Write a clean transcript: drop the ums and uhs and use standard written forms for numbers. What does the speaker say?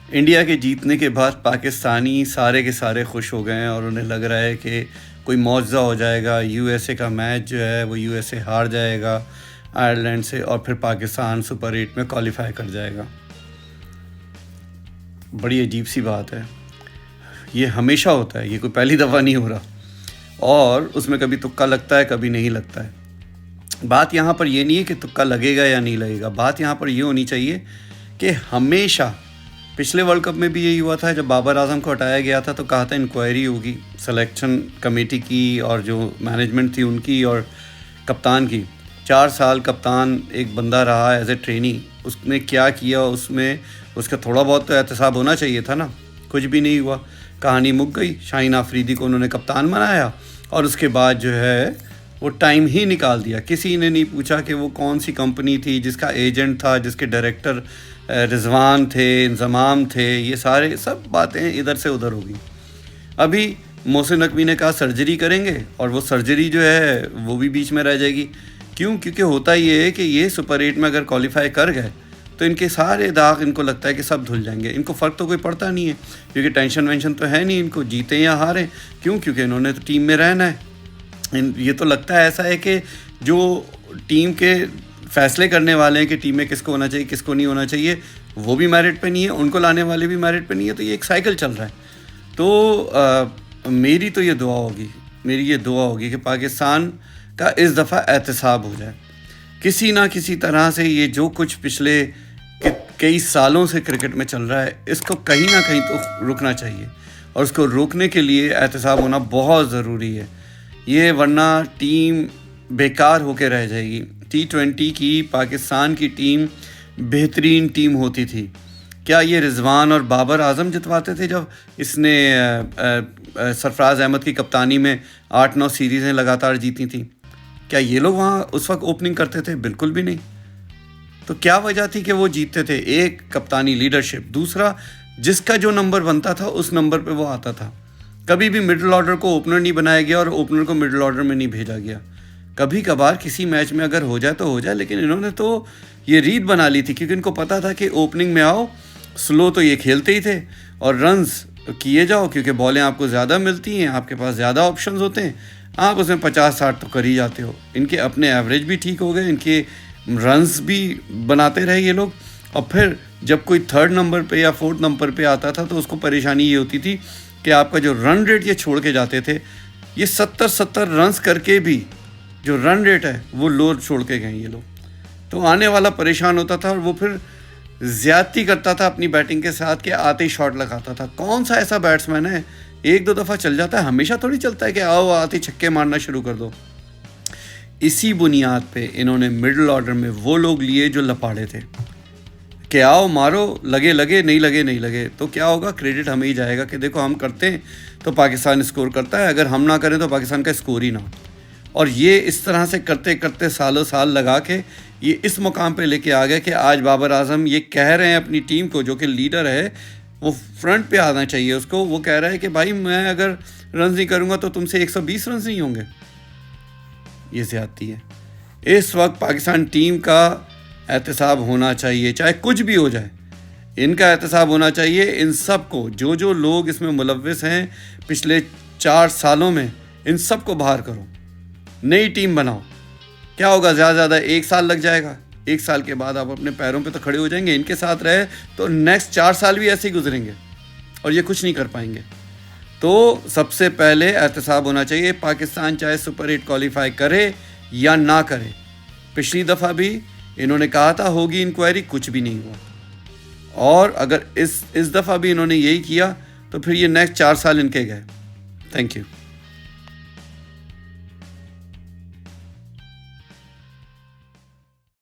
India کے جیتنے کے بعد پاکستانی سارے کے سارے خوش ہو گئے ہیں اور انہیں لگ رہا ہے کہ کوئی معجزہ ہو جائے گا. یو ایس اے کا میچ جو ہے وہ یو ایس اے ہار جائے گا آئرلینڈ سے اور پھر پاکستان سپر 8 میں کوالیفائی کر جائے گا. بڑی عجیب سی بات ہے. یہ ہمیشہ ہوتا ہے, یہ کوئی پہلی دفعہ نہیں ہو رہا, اور اس میں کبھی تکا لگتا ہے کبھی نہیں لگتا ہے. بات یہاں پر یہ نہیں ہے کہ تکا لگے گا یا نہیں لگے گا, بات یہاں پر یہ ہونی چاہیے کہ ہمیشہ پچھلے ورلڈ کپ میں بھی یہی ہوا تھا. جب بابر اعظم کو ہٹایا گیا تھا تو کہا تھا انکوائری ہوگی سلیکشن کمیٹی کی اور جو مینجمنٹ تھی ان کی اور کپتان کی. 4 سال کپتان ایک بندہ رہا ایز اے ٹرینی, اس نے کیا کیا, اس میں اس کا تھوڑا بہت تو احتساب ہونا چاہیے تھا نا. کچھ بھی نہیں ہوا, کہانی مک گئی. شاہین آفریدی کو انہوں نے کپتان بنایا اور اس کے بعد جو ہے وہ ٹائم ہی نکال دیا. کسی نے نہیں پوچھا کہ وہ کون سی کمپنی تھی, جس کا ایجنٹ تھا, جس کے ڈائریکٹر رضوان تھے, انضمام تھے. یہ سب باتیں ادھر سے ادھر ہو گئی. ابھی محسن نقوی نے کہا سرجری کریں گے, اور وہ سرجری جو ہے وہ بھی بیچ میں رہ جائے گی. کیونکہ ہوتا یہ ہے کہ یہ سپر 8 میں اگر کوالیفائی کر گئے تو ان کے سارے داغ ان کو لگتا ہے کہ سب دھل جائیں گے. ان کو فرق تو کوئی پڑتا نہیں ہے, کیونکہ ٹینشن وینشن تو ہے نہیں ان کو, جیتیں یا ہاریں. کیونکہ انہوں نے تو ٹیم میں رہنا ہے. یہ تو لگتا ہے ایسا ہے کہ جو ٹیم کے فیصلے کرنے والے ہیں کہ ٹیم میں کس کو ہونا چاہیے کس کو نہیں ہونا چاہیے, وہ بھی میرٹ پہ نہیں ہے, ان کو لانے والے بھی میرٹ پہ نہیں ہے. تو یہ ایک سائیکل چل رہا ہے. تو میری تو یہ دعا ہوگی کہ پاکستان کا اس دفعہ احتساب ہو جائے. کسی نہ کسی طرح سے یہ جو کچھ پچھلے کئی سالوں سے کرکٹ میں چل رہا ہے اس کو کہیں نہ کہیں تو رکنا چاہیے, اور اس کو روکنے کے لیے احتساب ہونا بہت ضروری ہے. یہ ورنہ ٹیم بیکار ہو کے رہ جائے گی. T20 کی پاکستان کی ٹیم بہترین ٹیم ہوتی تھی. کیا یہ رضوان اور بابر اعظم جتواتے تھے جب اس نے سرفراز احمد کی کپتانی میں 8-9 سیریزیں لگاتار جیتی تھیں؟ کیا یہ لوگ وہاں اس وقت اوپننگ کرتے تھے؟ بالکل بھی نہیں. تو کیا وجہ تھی کہ وہ جیتتے تھے؟ ایک کپتانی لیڈرشپ, دوسرا جس کا جو نمبر بنتا تھا اس نمبر پہ وہ آتا تھا. کبھی بھی مڈل آرڈر کو اوپنر نہیں بنایا گیا اور اوپنر کو مڈل آرڈر میں نہیں بھیجا گیا. کبھی کبھار کسی میچ میں اگر ہو جائے تو ہو جائے, لیکن انہوں نے تو یہ ریت بنا لی تھی کیونکہ ان کو پتا تھا کہ اوپننگ میں آؤ, سلو تو یہ کھیلتے ہی تھے, اور رنز کیے جاؤ کیونکہ بالیں آپ کو زیادہ ملتی ہیں, آپ کے پاس زیادہ آپشنز ہوتے ہیں, آپ اس میں 50-60 تو کر ہی جاتے ہو. ان کے اپنے ایوریج بھی ٹھیک ہو گئے, ان کے رنز بھی بناتے رہے یہ لوگ. اور پھر جب کوئی 3rd نمبر پہ یا 4th نمبر پہ آتا تھا تو اس کو پریشانی یہ ہوتی تھی کہ آپ کا جو رن ریٹ یہ چھوڑ کے جاتے تھے, یہ 70 رنز کر کے بھی جو رن ریٹ ہے وہ لو چھوڑ کے گئے یہ لوگ. تو آنے والا پریشان ہوتا تھا, اور وہ پھر زیادتی کرتا تھا اپنی بیٹنگ کے ساتھ کہ آتے ہی شاٹ لگاتا تھا. کون سا ایسا بیٹسمین ہے 1-2 دفعہ چل جاتا ہے, ہمیشہ تھوڑی چلتا ہے کہ آؤ آتے چھکے مارنا شروع کر دو. اسی بنیاد پہ انہوں نے مڈل آرڈر میں وہ لوگ لیے جو لپاڑے تھے کہ آؤ مارو, لگے نہیں لگے. تو کیا ہوگا, کریڈٹ ہمیں ہی جائے گا کہ دیکھو ہم کرتے ہیں تو پاکستان اسکور کرتا ہے, اگر ہم نہ کریں تو پاکستان کا اسکور ہی نہ ہو. اور یہ اس طرح سے کرتے سالوں سال لگا کے یہ اس مقام پہ لے کے آ گئے کہ آج بابر اعظم یہ کہہ رہے ہیں اپنی ٹیم کو, جو کہ لیڈر ہے, وہ فرنٹ پہ آنا چاہیے اس کو. وہ کہہ رہا ہے کہ بھائی میں اگر رنز نہیں کروں گا تو تم سے 120 رنز نہیں ہوں گے. یہ زیادتی ہے. اس وقت پاکستان ٹیم کا احتساب ہونا چاہیے, چاہے کچھ بھی ہو جائے. ان کا احتساب ہونا چاہیے ان سب کو, جو لوگ اس میں ملوث ہیں پچھلے 4 سالوں میں, ان سب کو باہر کرو, نئی ٹیم بناؤ. کیا ہوگا, زیادہ 1 سال لگ جائے گا. 1 سال کے بعد آپ اپنے پیروں پہ تو کھڑے ہو جائیں گے. ان کے ساتھ رہے تو نیکسٹ 4 سال بھی ایسے ہی گزریں گے اور یہ کچھ نہیں کر پائیں گے. تو سب سے پہلے احتساب ہونا چاہیے. پاکستان چاہے سپر 8 کوالیفائی کرے یا نہ کرے. پچھلی دفعہ بھی انہوں نے کہا تھا ہوگی انکوائری, کچھ بھی نہیں ہوا. اور اگر اس دفعہ بھی انہوں نے یہی کیا تو پھر یہ نیکسٹ 4 سال ان کے گئے. Thank you.